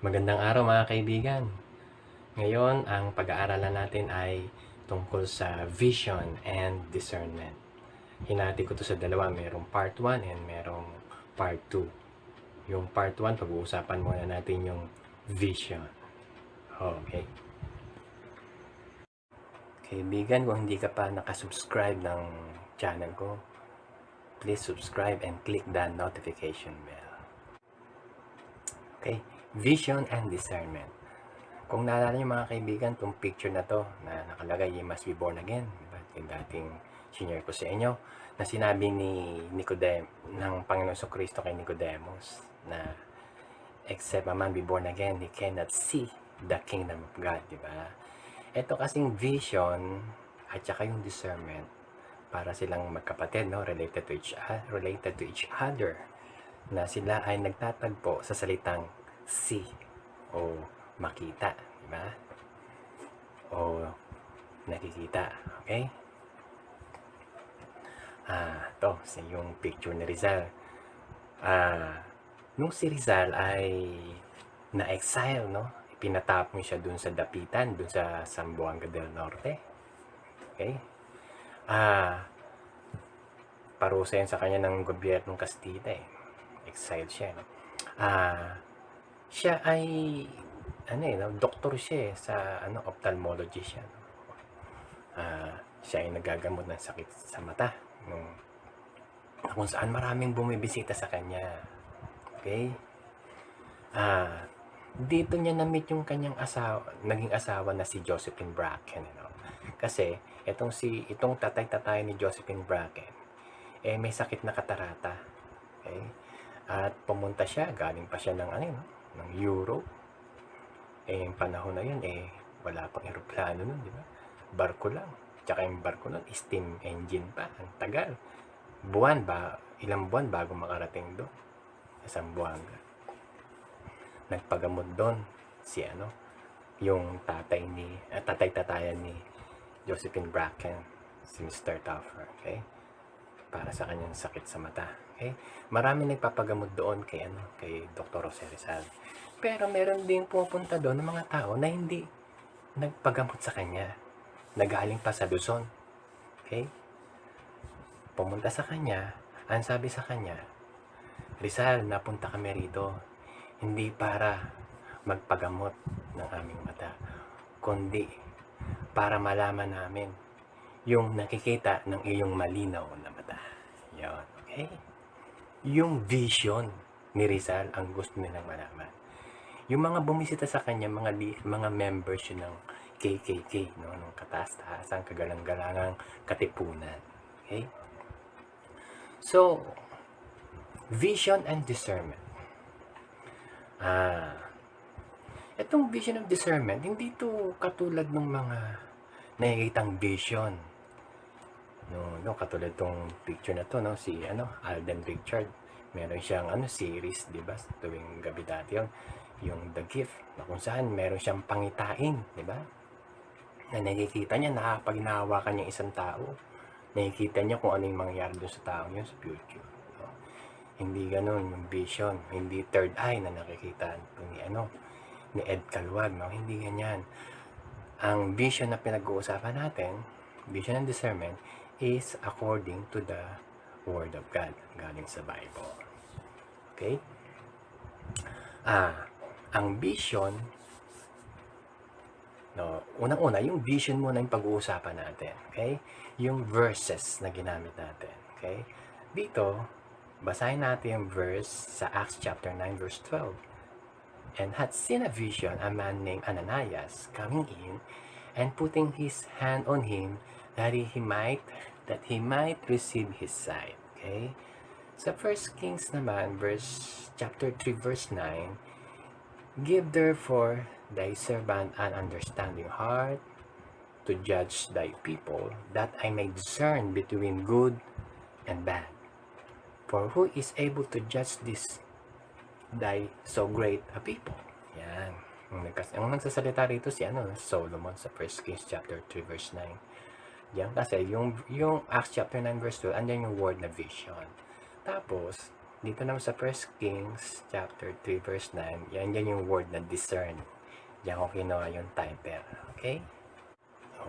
Magandang araw mga kaibigan. Ngayon, ang pag-aaralan natin ay tungkol sa vision and discernment. Hinati ko to sa dalawa, merong part 1 and merong part 2. Yung part 1, pag-uusapan muna natin yung vision. Okay. Kaibigan, kung hindi ka pa nakasubscribe ng channel ko, please subscribe and click the notification bell. Okay, vision and discernment. Kung naalala niyo mga kaibigan, itong picture na to na nakalagay, "You must be born again." Diba? Yung dating senior ko sa inyo na sinabi ni ng Panginoon Kristo kay Nicodemus na except a man be born again, he cannot see the kingdom of God. Diba? Ito kasing vision at saka yung discernment, para silang magkapatid, no? Related to each other, na sila ay nagtatagpo sa salitang see o makita, di ba? O nakikita, okay? To, yung picture ni Rizal. Nung si Rizal ay na-exile, no? Pinatapon siya dun sa dapitan, dun sa Zamboanga del Norte. Okay? Parusa yun sa kanya ng gobyernong Kastila, eh. Exile siya, no? Siya ay doktor siya, sa ophthalmology siya, no? Siya ay nagagamot ng sakit sa mata, kung saan maraming bumibisita sa kanya. Okay? Dito niya na-meet yung kanyang naging asawa na si Josephine Bracken, Kasi itong tatay ni Josephine Bracken, may sakit na katarata. Okay? At pumunta siya, galing pa siya ng Europe. Yung panahon na yun, wala pang eroplano nun, di ba? Barko lang. Tsaka yung barko nun, steam engine pa. Ang tagal. Ilang buwan bago makarating doon. Sa Zamboanga. Nagpagamot doon yung tatay-tatayan ni Josephine Bracken, si Mr. Taffer, okay? Para sa kanyang sakit sa mata, okay? Marami nagpapagamot doon kay Dr. Jose Rizal. Pero meron ding pupunta doon ng mga tao na hindi nagpagamot sa kanya. Nagaling pa sa Luzon. Okay? Pumunta sa kanya, ang sabi sa kanya, "Rizal, napunta kami rito hindi para magpagamot ng aming mata, kundi para malaman namin yung nakikita ng iyong malinaw na mata." Yan, okay? Yung vision ni Rizal ang gusto nilang malaman. Yung mga bumisita sa kanya, mga members yun ng KKK, no? Ng kataas-taasan, kagalang-galangang katipunan. Okay? So, vision and discernment. Itong vision of discernment, hindi to katulad ng mga nakikitang vision. No, katulad tong picture na to, no, si Alden Richard. Meron siyang series, 'di ba? Tuwing gabi dati yung The Gift, na kung saan meron siyang pangitain, 'di ba? Na nakikita niya, nakapaginahawakan niya isang tao. Nakikita niya kung ano yung mangyayari doon sa tao niya sa future. No? Hindi ganoon yung vision, hindi third eye na nakikita ni Ed Calwag, no? Hindi ganyan. Ang vision na pinag-uusapan natin, vision and discernment, is according to the Word of God, galing sa Bible. Okay? Ang vision, no, unang-una, yung vision muna yung pag-uusapan natin. Okay? Yung verses na ginamit natin. Okay? Dito, basahin natin yung verse sa Acts chapter 9, verse 12. "And had seen a vision, a man named Ananias coming in and putting his hand on him that he might receive his sight." Okay? Sa 1 Kings naman, chapter 3, verse 9, "Give therefore thy servant an understanding heart to judge thy people, that I may discern between good and bad. For who is able to judge this thy so great a people?" Yan. Ang nagsasalita rito si Solomon sa 1 Kings chapter 3, verse 9. Yan, kasi yung Acts chapter 9, verse 2, andyan yung word na vision. Tapos, dito naman sa 1 Kings chapter 3 verse 9, yan yung word na discern. Diyan ko kinuha yung typer. Okay?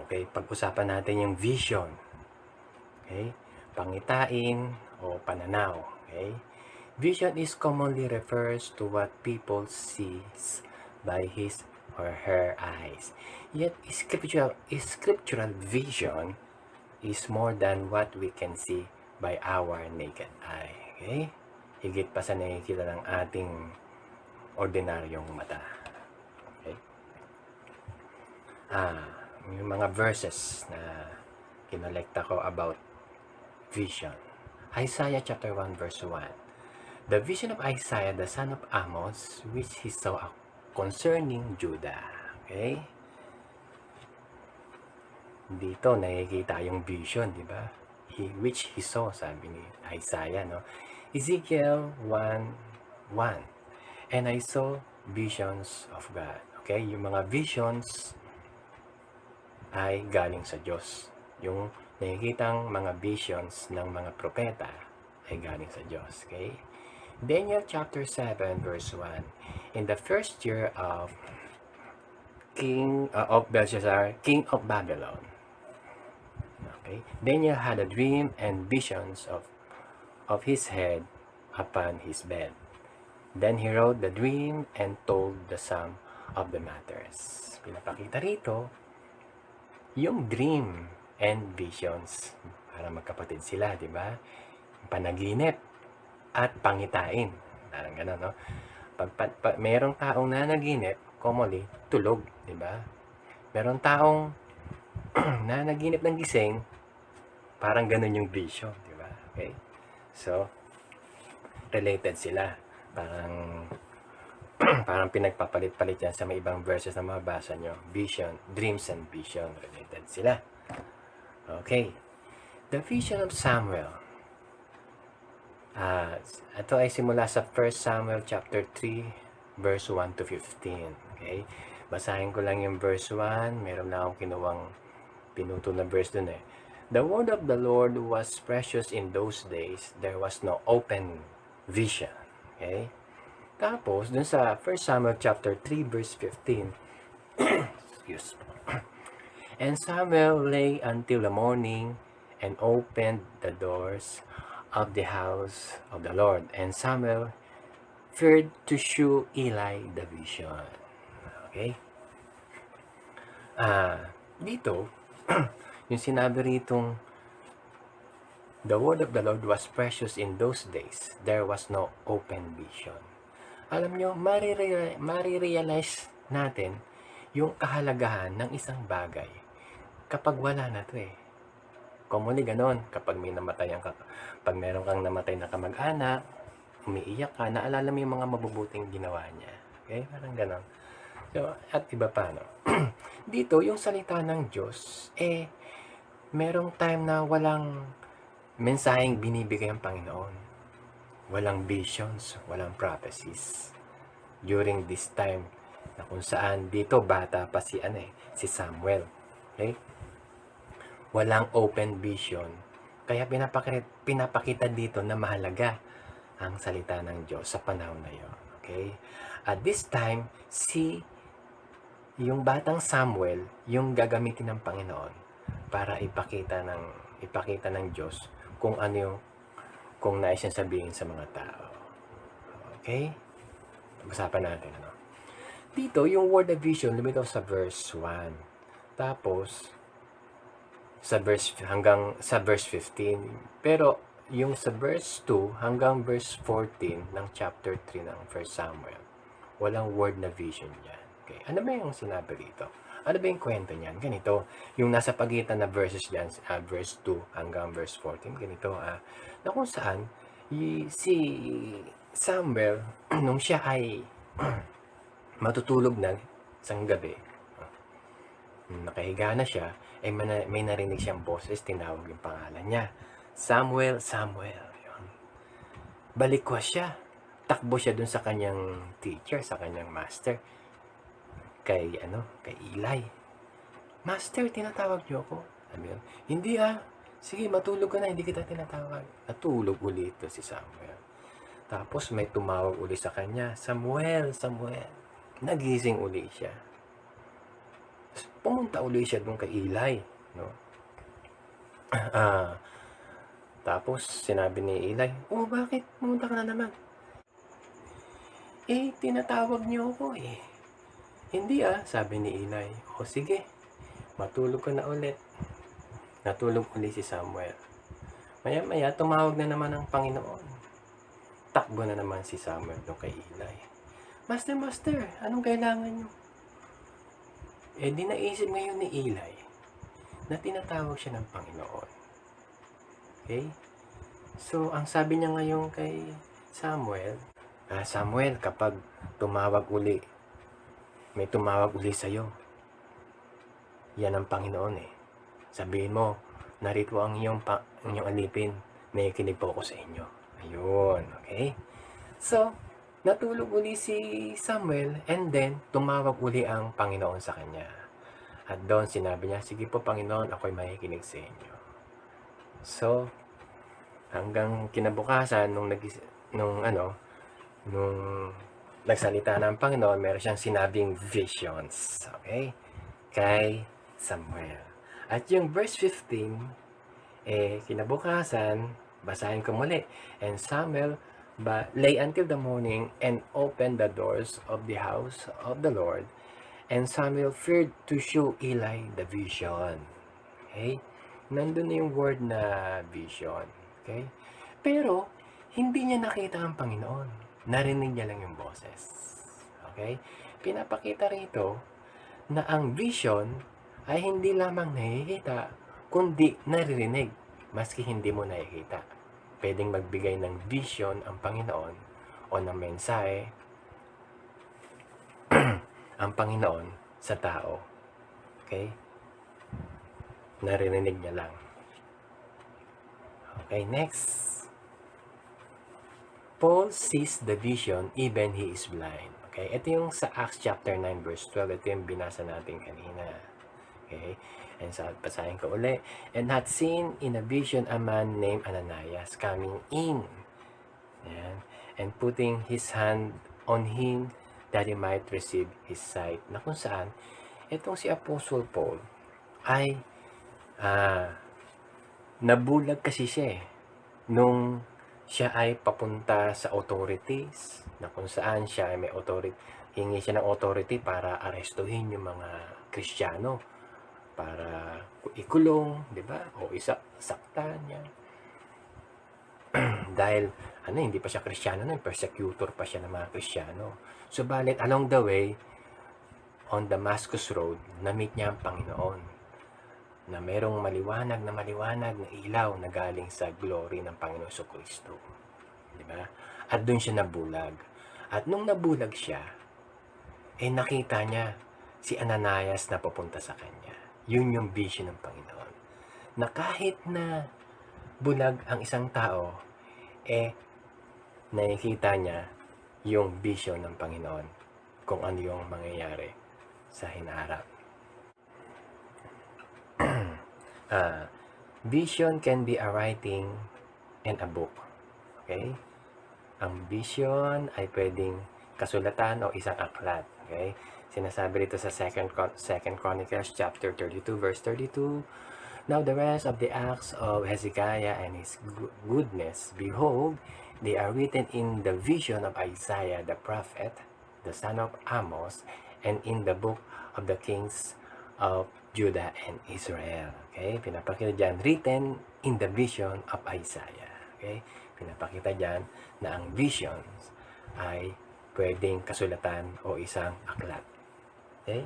Okay, pag-usapan natin yung vision. Okay? Pangitain o pananaw. Okay? Vision is commonly refers to what people sees by his or her eyes. Yet scriptural vision is more than what we can see by our naked eye. Okay? Higit pa sa nakikita ng ating ordinaryong mata. Okay? Yung mga verses na kinolekta ko about vision. Isaiah chapter 1 verse 1. The vision of Isaiah the son of Amos, which he saw concerning Judah. Okay? Dito nakikita yung vision, di ba? Which he saw, sabi ni Isaiah, no? Ezekiel 1:1. And I saw visions of God. Okay? Yung mga visions ay galing sa Diyos. Yung nakikitang mga visions ng mga propeta ay galing sa Diyos. Okay? Daniel chapter 7 verse 1. In the first year of King of Belshazzar, king of Babylon. Okay? Daniel had a dream and visions of his head upon his bed. Then he wrote the dream and told the sum of the matters. Pinapakita rito yung dream and visions. Para magkapatid sila, di ba? Panaginip at pangitain. Parang gano'n, no? Pag mayroong taong nanaginip, commonly, tulog, di ba? Merong taong nanaginip ng gising, parang gano'n yung vision, di ba? Okay? So, related sila. Parang pinagpapalit-palit yan sa may ibang verses na mabasa nyo. Vision, dreams and vision, related sila. Okay. The vision of Samuel. Ito ay simula sa 1 Samuel chapter 3, verse 1 to 15. Okay? Basahin ko lang yung verse 1. Meron na akong kinuwang pinuto na verse dun eh. The word of the Lord was precious in those days. There was no open vision. Okay? Tapos, dun sa 1 Samuel chapter 3, verse 15. Excuse me. And Samuel lay until the morning and opened the doors of the house of the Lord. And Samuel feared to shew Eli the vision. Okay? Dito, yung sinabi ritong the word of the Lord was precious in those days. There was no open vision. Alam nyo, marirealize natin yung kahalagahan ng isang bagay kapag wala na to eh. Commonly ganon, kapag may namatayan ka, pag meron kang namatay na kamag-anak, umiiyak ka, naalala mo yung mga mabubuting ginawa niya. Okay? Parang ganon. So, at iba pa, no? Dito, yung salita ng Diyos, merong time na walang mensaheng binibigay ang Panginoon. Walang visions, walang prophecies. During this time, na kung saan dito, bata pa si Samuel. Okay? Walang open vision. Kaya pinapakita dito na mahalaga ang salita ng Diyos sa panahon na yun. Okay? At this time, yung batang Samuel, yung gagamitin ng Panginoon para ipakita ng Diyos kung nais siyang sabihin sa mga tao. Okay? Pag-usapan natin, Dito, yung word of vision, lumitaw sa verse 1. Tapos, sa verse 15. Pero, yung sa verse 2 hanggang verse 14 ng chapter 3 ng 1 Samuel, walang word na vision yan. Okay? Ano ba yung sinabi rito? Ano ba yung kwento niyan? Ganito, yung nasa pagitan na verses dyan, verse 2 hanggang verse 14, ganito, na kung saan, si Samuel, nung siya ay matutulog na isang gabi, nakahiga na siya, may narinig siyang boses, tinawag yung pangalan niya. Samuel, Samuel. Yun. Balikwas siya. Takbo siya dun sa kanyang teacher, sa kanyang master. Kay Eli. Master, tinatawag niyo ako. Sabi yun, hindi Sige, matulog ka na, hindi kita tinatawag. Natulog ulit si Samuel. Tapos may tumawag uli sa kanya, Samuel, Samuel. Nagising uli siya. Pumunta uli siya doon kay Eli, no? Tapos sinabi ni Eli, "Oh, bakit pumunta ka na naman?" "Eh, tinatawag niyo ako eh." "Hindi sabi ni Eli. "O sige, matulog ka na ulit." Natulog uli si Samuel. Maya-maya tumawag na naman ang Panginoon. Takbo na naman si Samuel doon kay Eli. Master, anong kailangan niyo?" Eh di naisip ngayon ni Eli na tinatawag siya ng Panginoon. Okay? So, ang sabi niya ngayon kay Samuel, Samuel, kapag may tumawag uli sa'yo, yan ang Panginoon eh. Sabihin mo, narito ang inyong alipin, nakikinig po ako sa inyo. Ayun, okay? So, natulog uli si Samuel and then tumawag uli ang Panginoon sa kanya. At doon sinabi niya, "Sige po Panginoon, ako'y makikinig sa inyo." So, hanggang kinabukasan nung nagsalita ng Panginoon, meron siyang sinabing visions, okay? Kay Samuel. At yung verse 15, kinabukasan, basahin ko muli. "And Samuel lay until the morning and opened the doors of the house of the Lord. And Samuel feared to show Eli the vision." Okay? Nandun na yung word na vision. Okay? Pero, hindi niya nakita ang Panginoon. Narinig niya lang yung boses. Okay? Pinapakita rito na ang vision ay hindi lamang nakikita, kundi naririnig, maski hindi mo nakikita. Pwedeng magbigay ng vision ang Panginoon o ng mensahe ang Panginoon sa tao. Okay? Naririnig niya lang. Okay, next. Paul sees the vision even he is blind. Okay, ito yung sa Acts chapter 9 verse 12. Ito yung binasa natin kanina. Okay, and sa basahin ko uli. "And had seen in a vision a man named Ananias coming in, and putting his hand on him that he might receive his sight." Na kung saan, itong si Apostle Paul ay nabulag kasi siya nung siya ay papunta sa authorities, na kung saan siya ay may authority, hingi siya ng authority para arestuhin yung mga Kristiyano, para ikulong, di ba? O saktan niya. Dahil, hindi pa siya Kristiyano nun, persecutor pa siya ng mga Kristiyano. Subalit, along the way, on Damascus Road, na-meet niya ang Panginoon, na merong maliwanag na ilaw na galing sa glory ng Panginoon Jesucristo. Di ba? At doon siya nabulag. At nung nabulag siya, nakita niya si Ananias na papunta sa kanya. Yun yung vision ng Panginoon. Na kahit na bulag ang isang tao, nakikita niya yung vision ng Panginoon kung ano yung mangyayari sa hinaharap. Vision can be a writing and a book. Okay? Ang vision ay pwedeng kasulatan o isang aklat. Okay? Sinasabi rito sa 2 Chronicles chapter 32 verse 32, "Now the rest of the acts of Hezekiah and his goodness, behold, they are written in the vision of Isaiah the prophet, the son of Amos, and in the book of the kings of Judah and Israel." Okay? Pinapakita dyan, written in the vision of Isaiah. Okay? Pinapakita dyan na ang visions ay pwedeng kasulatan o isang aklat. Okay?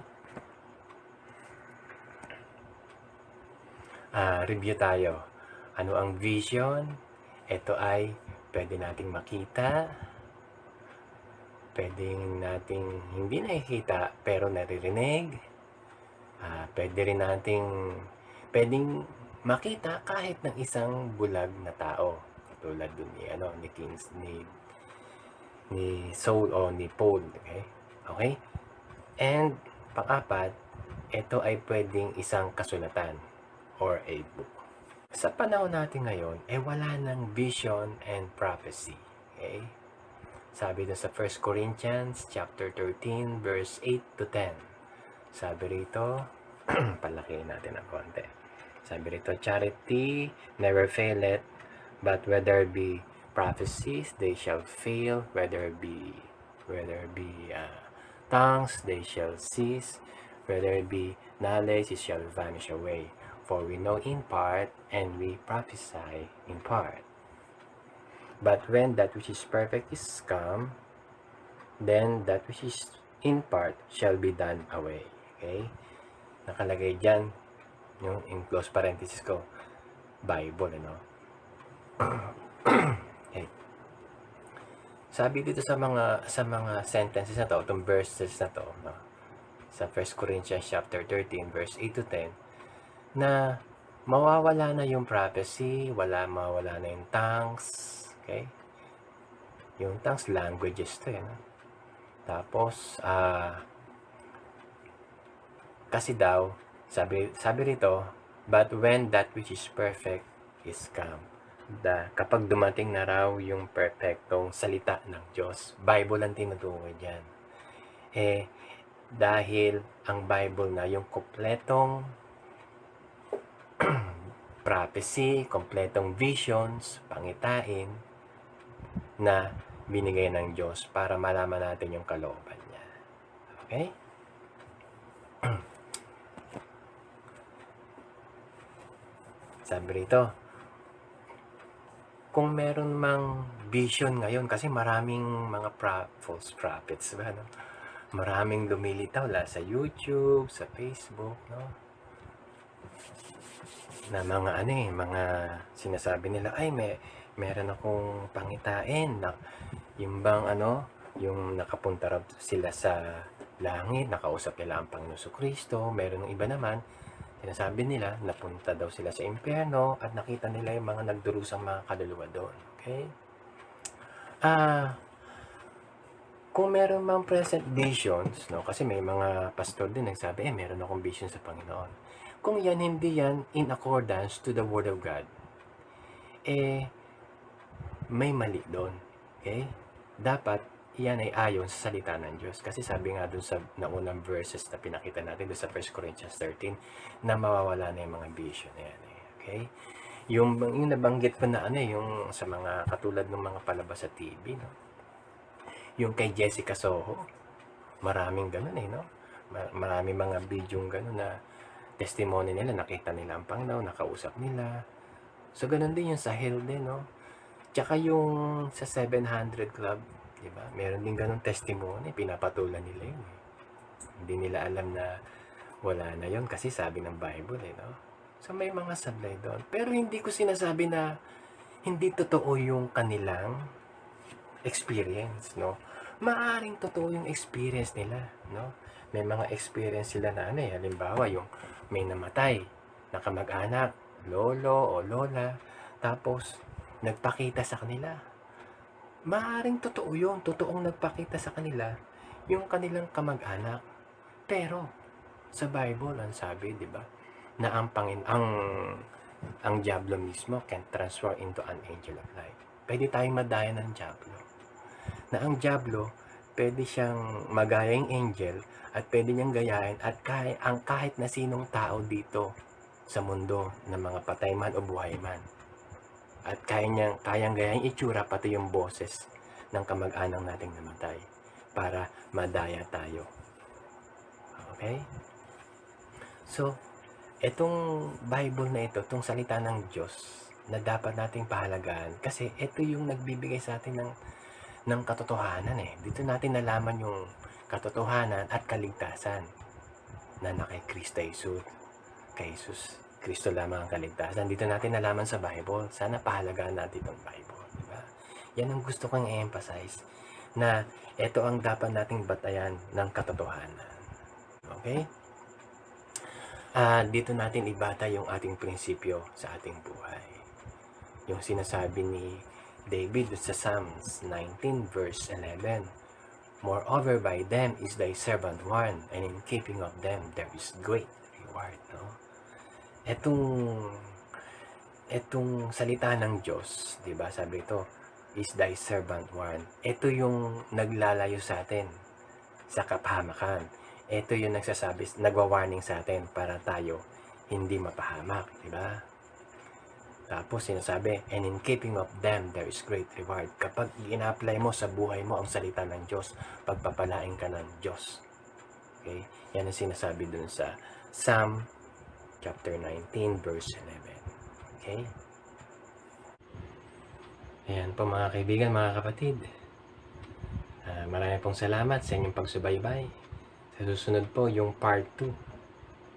Review tayo. Ano ang vision? Ito ay pwede nating makita, pwedeng nating hindi nakikita pero naririnig, pwedeng makita kahit ng isang bulag na tao. Tulad dun ni Saul o ni Paul. Okay? Okay? And pang-apat, ito ay pwedeng isang kasulatan or a book. Sa panahon natin ngayon, wala ng vision and prophecy. Okay? Sabi dun sa 1 Corinthians chapter 13 verse 8 to 10. Sabi rito, palakihin natin ng konti. Sabi rito, charity never faileth, but whether be prophecies, they shall fail, whether be tongues, they shall cease, whether be knowledge, it shall vanish away. For we know in part, and we prophesy in part. But when that which is perfect is come, then that which is in part shall be done away. Okay? Nakalagay dyan, yung in close parenthesis ko, Bible, ano? Okay. Sabi dito sa mga sentences na to, itong verses na to, no? Sa 1 Corinthians chapter 13 verse 8 to 10, na mawawala na yung prophecy, mawawala na yung tongues, okay? Yung tongues, languages to, no? Tapos, kasi daw, sabi rito, but when that which is perfect is come. Kapag dumating na raw yung perfectong salita ng Diyos, Bible ang tinutukoy dyan. Dahil ang Bible na yung kompletong prophecy, kompletong visions, pangitain na binigay ng Diyos para malaman natin yung kalooban niya. Okay? Sabi rito, kung meron mang vision ngayon, kasi maraming mga false prophets, ba, no? Maraming lumilitaw sa YouTube, sa Facebook, no? Na mga mga sinasabi nila, ay meron akong pangitain, na yung bang yung nakapunta raw sila sa langit, nakausap nila ang Panginoon Kristo. Meron ng iba naman, sinasabi nila, napunta daw sila sa impyerno at nakita nila yung mga nagdurusang mga kaluluwa doon. Okay? Kung meron mang present visions, no? Kasi may mga pastor din nagsabi, meron akong vision sa Panginoon. Kung hindi yan in accordance to the Word of God, may mali doon. Okay? Dapat yan ay ayon sa salita ng Diyos. Kasi sabi nga dun sa naunang verses na pinakita natin dun sa 1 Corinthians 13, na mawawala na yung mga vision na yan. Okay? Yung nabanggit ko na yung sa mga katulad ng mga palabas sa TV, no? Yung kay Jessica Soho, maraming ganun no? Maraming mga video ganun na testimony nila, nakita nila ang Panginoon, nakausap nila. So, ganun din yung sa Hell din, no? Tsaka yung sa 700 Club, di ba? Meron din ganun testimony, pinapatulan nila yun. Hindi nila alam na wala na yun kasi sabi ng Bible, no? So, may mga sablay doon. Pero hindi ko sinasabi na hindi totoo yung kanilang experience, no? Maaring totoo yung experience nila, no? May mga experience sila na halimbawa yung may namatay na kamag-anak, lolo o lola, tapos nagpakita sa kanila. Maaring totoo yun, totoong nagpakita sa kanila yung kanilang kamag-anak. Pero sa Bible ang sabi, di ba, na ang diablo mismo can transform into an angel of light. Pwede tayong madaya ng diablo. Na ang diablo, pwede siyang magayang angel at pwede niyang gayahin at kahit na sinong tao dito sa mundo na mga patay man o buhay man. At kayang gayahin itsura pati yung boses ng kamag-anak nating namatay para madaya tayo. Okay? So, itong Bible na ito, itong salita ng Diyos na dapat nating pahalagaan kasi ito yung nagbibigay sa atin ng katotohanan Dito natin nalaman yung katotohanan at kaligtasan na kay Kristo Jesus. Kay Jesus Kristo lamang ang kaligtasan. Dito natin nalaman sa Bible. Sana pahalagaan natin itong Bible. Diba? Yan ang gusto kong i-emphasize na ito ang dapat nating batayan ng katotohanan. Okay? Dito natin ibata yung ating prinsipyo sa ating buhay. Yung sinasabi ni David sa Psalms 19 verse 11, moreover by them is thy servant warned, and in keeping of them there is great reward. No? Etong salita ng Diyos, di ba? Sabi ito, is thy servant warned. Ito yung naglalayo sa atin sa kapahamakan. Ito yung nagwa-warning sa atin para tayo hindi mapahamak, di ba? Tapos sinasabi, and in keeping of them, there is great reward. Kapag ina-apply mo sa buhay mo ang salita ng Diyos, pagpapalain ka ng Diyos. Okay? Yan ang sinasabi dun sa Psalm chapter 19, verse 11. Okay? Ayan po mga kaibigan, mga kapatid. Marami pong salamat sa inyong pagsubaybay. Sa susunod po, yung part 2.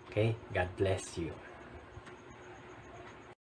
Okay? God bless you.